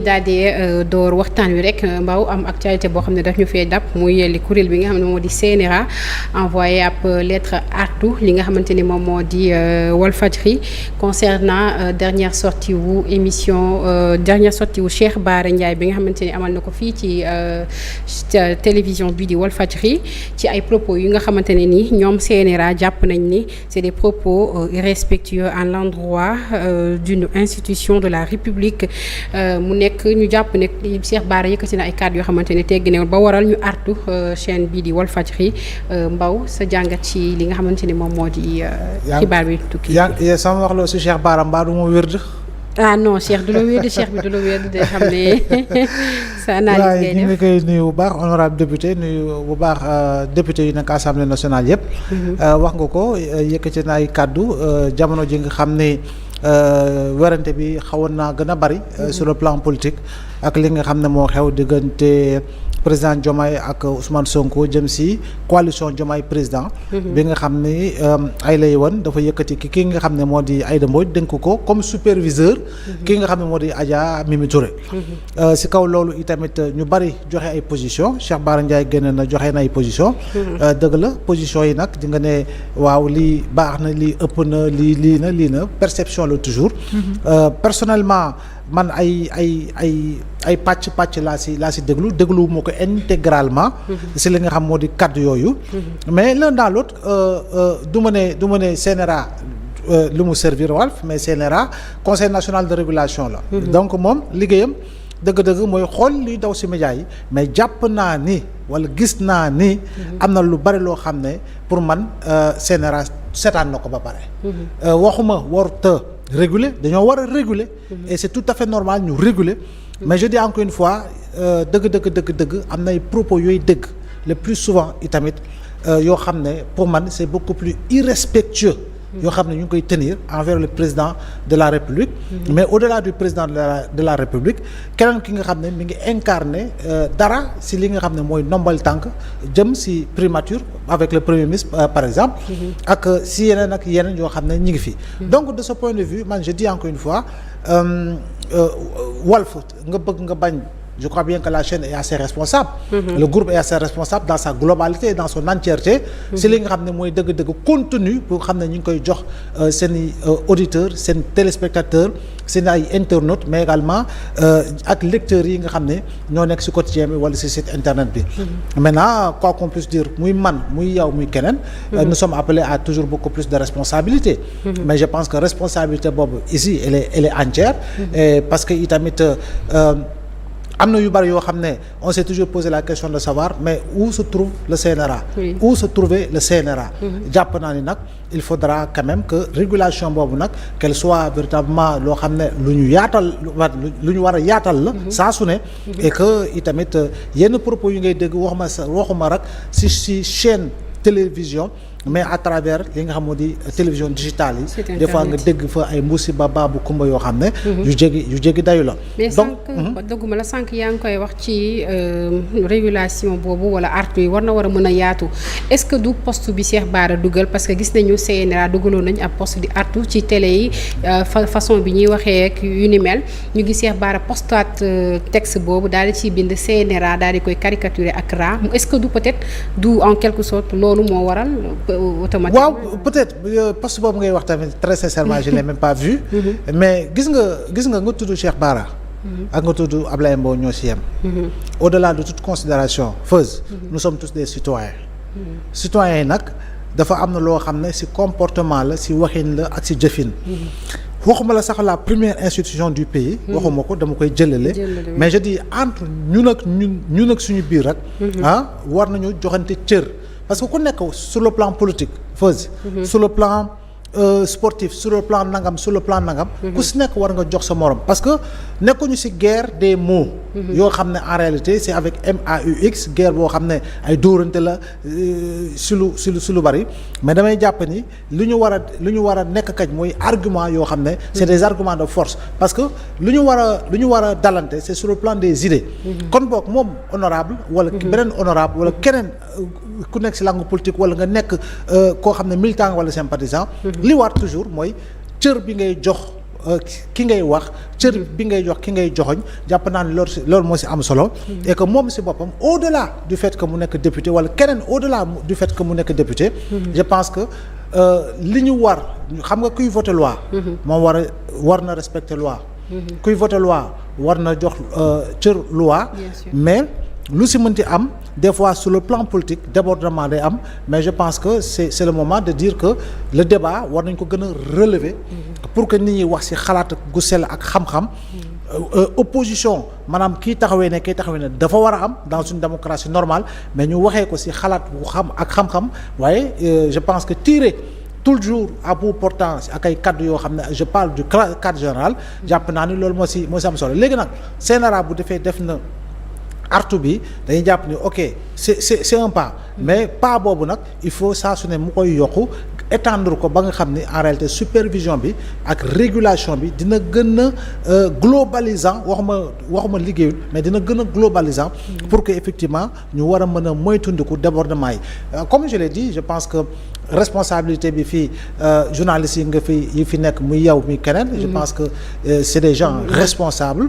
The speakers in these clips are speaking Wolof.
daal di door waxtaan wi rek Mbaw am actualité boo xam ne daf ñu fee dab muy li kuréel bi nga xam ne moo di CNRA envoyé ab lettre artu li nga xamante ni moom moo di Walfadjri concernant dernière sortie wu Cheikh Bara Ndiaye bi nga xamante ni amal na ko fii ci télévision bi di Walfadjri ci ay propos yu nga xamante ne ni ñoom CNRA jàpp nañ ni c'est des propos irrespectueux à l'endroit d'une institution de la République mu nekk ñu jàpp ne Cheikh Bara yëkkati na ay kàddu yoo xamante ne teggi newul ba waral ñu artu chaîne bii di Walfadjri Mbaw sa jàngat ci li nga xamante ni moom moo di xibaar bi tukki sama wax la aussi Cheikh Bara mbaa du ma wérd non Cheikh du la wérd Cheikh bi du la wérd de xam ne sa analyse ngay def ñu ngi koy nuyu bu baax honorable député nuyu bu baax député yi nekk assemblée nationale yëpp wax nga ko yëkkati na ay kàddu jamono ji nga xam ne werante bi xawoon naa gën a bari sur le plan politique ak li nga xam ne moo xew diggante président Diomaye ak Ousmane Sonko jëm si coalition Diomaye président bi nga xam ni ay lay woon dafa yëkkati ki nga xam ne moo di Aïda Mbodj dénk ko comme superviseur ki nga xam ne moo di Adja Mimi Touré si kaw loolu itamit ñu bari joxe ay position Cheikh Bara Ndiaye génn na joxe na ay position dëgg la position yi nag di nga ne waaw lii baax na lii ëpp na lii na perception la toujours personnellement man ay pàcc laa si déglu moo ko intégralement si li nga xam moo di kaddu yooyu mais l'un dans l'autre du ma ne CNRA lu mu servir Walf mais CNRA conseil national de régulation la donc moom liggéeyam dëgg-dëgg mooy xool liy daw si média yi mais jàpp naa ni wala gis naa ni am na lu bari loo xam ne pour man CNRA seetaan na ko ba pare waxuma warta réguler dañoo war a réguler et c'est tout à fait normal ñu réguler mais je dis encore une fois dëgg am na ay propos yooyu dëgg le plus souvent itamit yoo xam ne pour man c'est beaucoup plus irrespectueux yoo xam ne ñu ngi koy tenir envers le président de la République mais au-delà du président de la République keneen ki nga xam ne mi ngi incarner dara si li nga xam ne mooy ndombal tànk jëm si primature avec le premier ministre par exemple ak si yeneen ak yeneen yoo xam ne ñi ngi fi donc de ce point de vue man je dis encore une fois Walf nga bëgg nga bañ je crois bien que la chaîne est assez responsable le groupe est assez responsable dans sa globalité et dans son entièreté si li nga xam ne mooy dëgg-dëgg contenu bu xam ne ñu ngi koy jox seen i auditeurs seen téléspectateurs seen ay internautes mais également ak lecteurs yi nga xam ne ñoo nekk si quotidien bi wala si site internet bi maintenant quoi qu'on puisse dire muy man muy yow muy keneen nous sommes appelés à toujours beaucoup plus de responsabilité mais je pense que responsabilité boobu ici elle est entière et parce que itamit am na yu bari yoo xam ne on s'est toujours posé la question de savoir mais où se trouve le CNRA où se trouvait le CNRA jàpp naa ni nag il faudra quand même que régulation boobu nag qu'elle soit véritablement loo xam ne lu ñu war a yaatal la saa su ne et que itamit yenn propos yu ngay dégg waxuma rek si chaîne télévision mais à travers li nga xam moo di télévision digitale yi des fois nga dégg fa ay musiba baabu kumba yoo xam ne yu jéggi dayu la mais sànq dëgguma la sànq yaa ngi koy wax ci régulation boobu wala artu yi war a mën a yaatu est-ce que du poste bi Cheikh Bara dugal parce que gis nañu CNRA dugaloon nañu ab poste di artu ci télé yi façon bi ñuy waxee ak yu ni mel ñu gis Cheikh Bara postaat texte boobu daal di ciy bind CNRA daal di koy caricaturer ak ra est-ce que du peut-être du en quelque sorte loolu moo waral automatiquement waaw peut-être poste boobu ngay wax tamit très sincèrement je l'ai même pas vu mais gis nga tudd Cheikh Bara ak nga tudd Ablaye Mbow ñoo ci yem au-delà de toute considération feuse nous sommes tous des citoyens citoyens yi nag dafa am na loo xam ne ci comportement la ci waxin la ak ci jëfin waxuma la sax la première institution du pays waxuma ko dama koy jëlale mais je dis entre ñun ak suñu biir rek war nañu joxante cër parce que ku nekk sur le plan politique feuse sur le plan sportif sur le plan nangam ku si nekk war nga jox sa morom parce que nekkuñu ci guerre des mots yoo xam ne en réalité c'est avec MAUX guerre boo xam ne ay dóorante la si lu bari mais damay jàpp ni lu ñu war a nekk kaj mooy argument yoo xam ne c'est des arguments de force parce que lu ñu war a dalante c'est sur le plan des idées kon boog moom honorable wala beneen honorable wala keneen ku nekk ci langue politique wala nga nekk koo xam ne militant wala sympathisant li war toujours mooy cër bi ngay jox ki ngay wax cër bi ngay jox ki ngay joxoñ jàpp naa ne loolu moo si am solo et que moom si boppam au-delà du fait que mu nekk député wala keneen au-delà du fait que mu nekk député je pense que li ñu war xam nga kuy voter loi moom war na respecter loi kuy voter loi war na jox cër loi mais lu si mënti am des fois sur le plan politique débordement day am mais je pense que c'est le moment de dire que le débat war nañ ko gën a relever pour que nit ñi wax si xalaat gu sell ak xam-xam opposition maanaam kii taxawee ne dafa war a am dans une démocratie normale mais ñu waxee ko si xalaat bu xam ak xam-xam waaye je pense que tirer toujours à bout portant ak ay cadre yoo xam ne je parle du cadre général jàpp naa ni loolu moo si am solo léegi nag CNRA bu def na artu bi dañuy jàpp ni ok c'est un pas mais pas boobu nag il faut saa su ne mu koy yokku étendre ko ba nga xam ni en réalité supervision bi ak régulation bi dina gën a globalisant waxuma liggéeyul mais dina gën a globalisant pour que effectivement ñu war a mën a moytundiku débordement yi comme je l'ai dit je pense que responsabilité bi fii journalistes yi fi nekk muy yow muy keneen je pense que c'est des gens responsables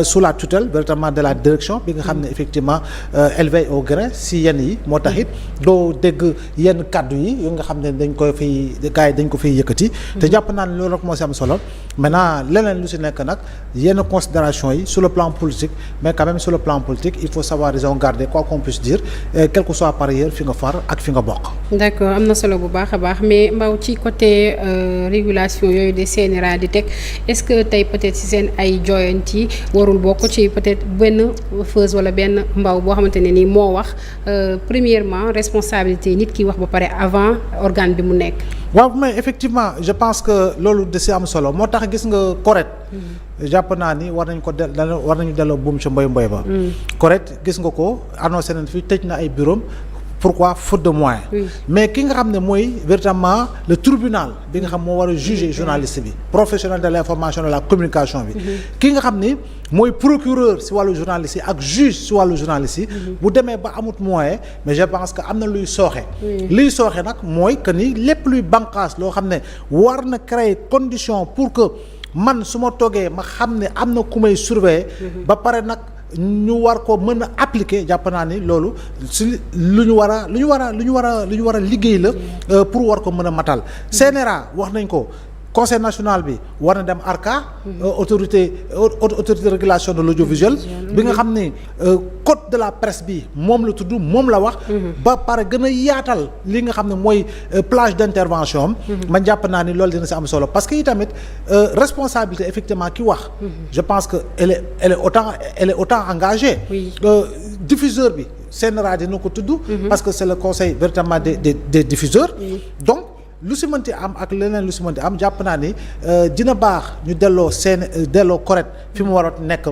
sous la tutelle véritablement de la direction bi nga xam ne effectivement elle veille au grain si yenn yi moo tax it doo dégg yenn kaddu yi yu nga xam ne dañ ko fiy yëkkati te jàpp naa ne loolu rek moo si am solo maintenant leneen lu si nekk nag yenn considération yi sur le plan politique mais quand même sur le plan politique il faut savoir raison garder quoi qu'on puisse dire quel que soit par ailleurs fi nga far ak fi nga bokk. D'accord, am na solo bu baax a baax mais Mbaw ci côté régulation yooyu de CNRA di teg est-ce que tey peut-être si seen ay joyanti warul bokk ci peut-être benn feuse wala benn Mbaw boo xamante ne nii moo wax premièrement responsabilité nit ki wax ba pare avant organe bi mu nekk. waaw mais effectivement je pense que loolu de si am solo moo tax gis nga correct jàpp naa ni war nañu delloo buum ci mboy ba correct gis nga ko annoncé nañ fi tëj na ay bureau pourquoi faute de moyens mais ki nga xam ne mooy véritablement le tribunal bi nga xam moo war a juger journaliste bi professionnel de l'information de la communication bi ki nga xam ni mooy procureur si wàllu journaliste yi ak juge si wàllu journaliste yi bu demee ba amut moyen mais je pense que am na luy sooxe nag mooy que ni lépp luy bànqaas loo xam ne war na créer condition pour que man su ma toogee ma xam ne am na ku may surveiller ba pare nag ñu war ko mën a appliquer jàpp naa ni loolu si lu ñu war a liggéey la pour war ko mën a matal CNRA wax nañ ko conseil national bi war na dem ARCA autorité de régulation de l'audiovisuel bi nga xam ni code de la presse bi moom la tudd moom la wax ba pare gën a yaatal li nga xam ne mooy plage d'intervention am man jàpp naa ni loolu dina si am solo parce que itamit responsabilité effectivement ki wax je pense que elle est autant engagée diffuseur bi CNRA dina ko tudd parce que c'est le conseil véritablement des diffuseurs donc lu si mënti am ak leneen lu si mënti am jàpp naa ni dina baax ñu delloo correct fi mu war a nekk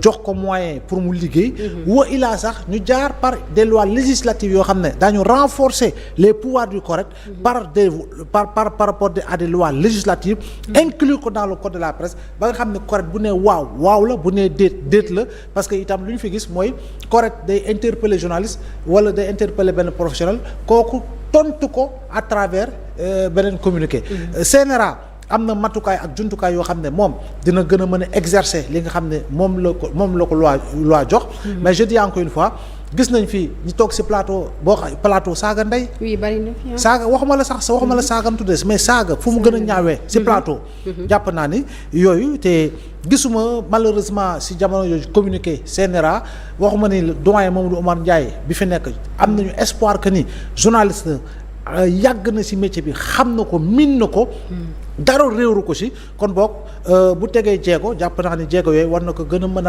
jox ko moyen pour mu liggéey wa ilaa sax ñu jaar par des lois législatives yoo xam ne daañu renforcer les pouvoirs du correct par rapport à des lois législatives inclure ko dans le code de la presse ba nga xam ne correct bu nee waaw la bu nee déet la parce que itam lu ñu fi gis mooy correct day interpeller journaliste wala day interpeller benn professionnel kooku tontu ko à travers beneen communiqué CNRA am na matukaay ak jumtukaay yoo xam ne moom dina gën a mën a exercer li nga xam ne moom la ko loi jox mais je dis encore une fois gis nañ fii ñu toog ci plateau saaga ndey bari na fi saaga waxuma la saagantu des mais saaga fu mu gën a ñaawee ci plateau jàpp naa ni yooyu te gisuma malheureusement ci jamono yooyu communiqué CNRA waxuma ni doyen Mamadou Oumar Ndiaye bi fi nekk am nañu espoir que ni journaliste yàgg na ci métier bi xam na ko miin na ko dara réeru ko ci kon boog bu tegee jéego jàpp naa ni jéego yooyu war na ko gën a mën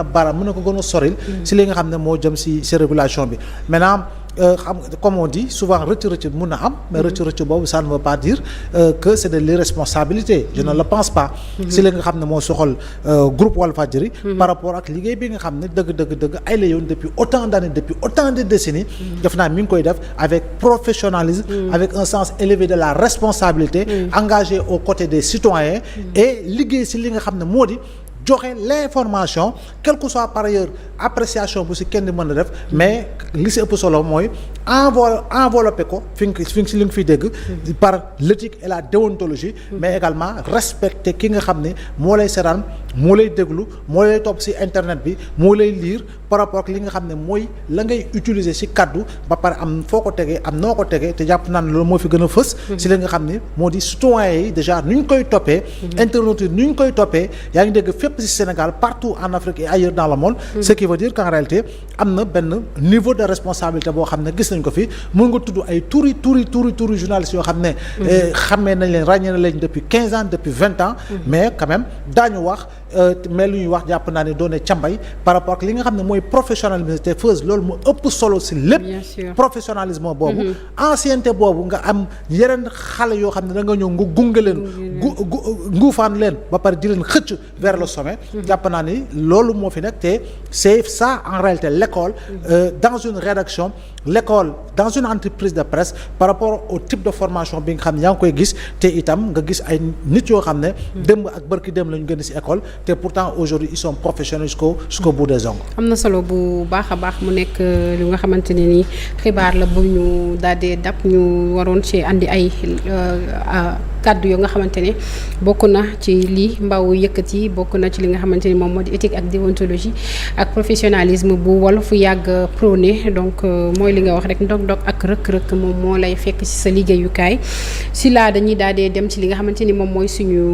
na ko gën a soril ci li nga xam ne moo jëm ci régulation bi maintenant xam comme on dit souvent rëcc mun na am mais rëcc boobu ça ne veut pas dire que c'est de l'irresponsabilité je ne le pense pas ci li nga xam ne moo soxal groupe Walfadjri par rapport ak liggéey bi nga xam ne dëgg ay la yoon depuis autant d'années depuis autant de décennies def naa mi ngi koy def avec professionnalisme avec un sens élevé de la responsabilité engagé aux côtés des citoyens et liggéey ci li nga xam ne moo di joxe l'information quelle que soit par ailleurs appréciation bu ci kenn mën a def mais li ci ëpp solo mooy enveloppé ko fi nga ci li nga fiy dégg par l'éthique et la déontologie mais également respecter ki nga xam ne moo lay seetaan moo lay déglu moo lay topp ci internet bi moo lay lire par rapport ak li nga xam ne mooy la ngay utiliser ci kaddu ba pare am foo ko tegee am noo ko tegee te jàpp naa ne loolu moo fi gën a fës ci li nga xam ne moo di citoyens yi déjà nu ñu koy toppee internautes yi nu ñu koy toppee yaa ngi dégg fépp ci Sénégal partout en Afrique et ailleurs dans le monde ce qui veut dire qu'en réalité am na benn niveau de responsabilité boo xam ne gis nañ ko fi mën nga tudd ay turi journalistes yoo xam ne xammee nañ leen ràññee na leen depuis 15 ans depuis 20 ans mais quand même daañu wax mais lu ñuy wax jàpp naa ne doone cambay par rapport ak li nga xam ne mooy professionnalisme te Feuz loolu mu ëpp solo ci lépp professionnalisme boobu ancienneté boobu nga am yeneen xale yoo xam ne da nga ñëw nga gunge leen nguufaan leen ba pare di leen xëcc vers le sommet jàpp naa ni loolu moo fi nekk te c'est ça en réalité l'école dans une rédaction l'école dans une entreprise de presse par rapport au type de formation bi nga xam ne yaa ngi koy gis te itam nga gis ay nit yoo xam ne démb ak bërki démb la ñu gën ci école te pourtant aujourd'hui ils sont professionnels jusqu'au bout des ongles. am na solo bu baax a baax mu nekk lu nga xamante ne ni xibaar la bu ñu daal di dab ñu waroon ci andi ay kàddu yoo nga xamante ne bokk na ci lii Mbaw yëkkati bokk na ci li nga xamante ni moom moo di éthique ak déontologie ak professionnalisme bu Walf fu yàgg prôné donc mooy li nga wax rek ndog-ndog ak rëkk-rëkk moom moo lay fekk ci sa liggéeyukaay si laa dañuy daal di dem ci li nga xamante ni moom mooy suñu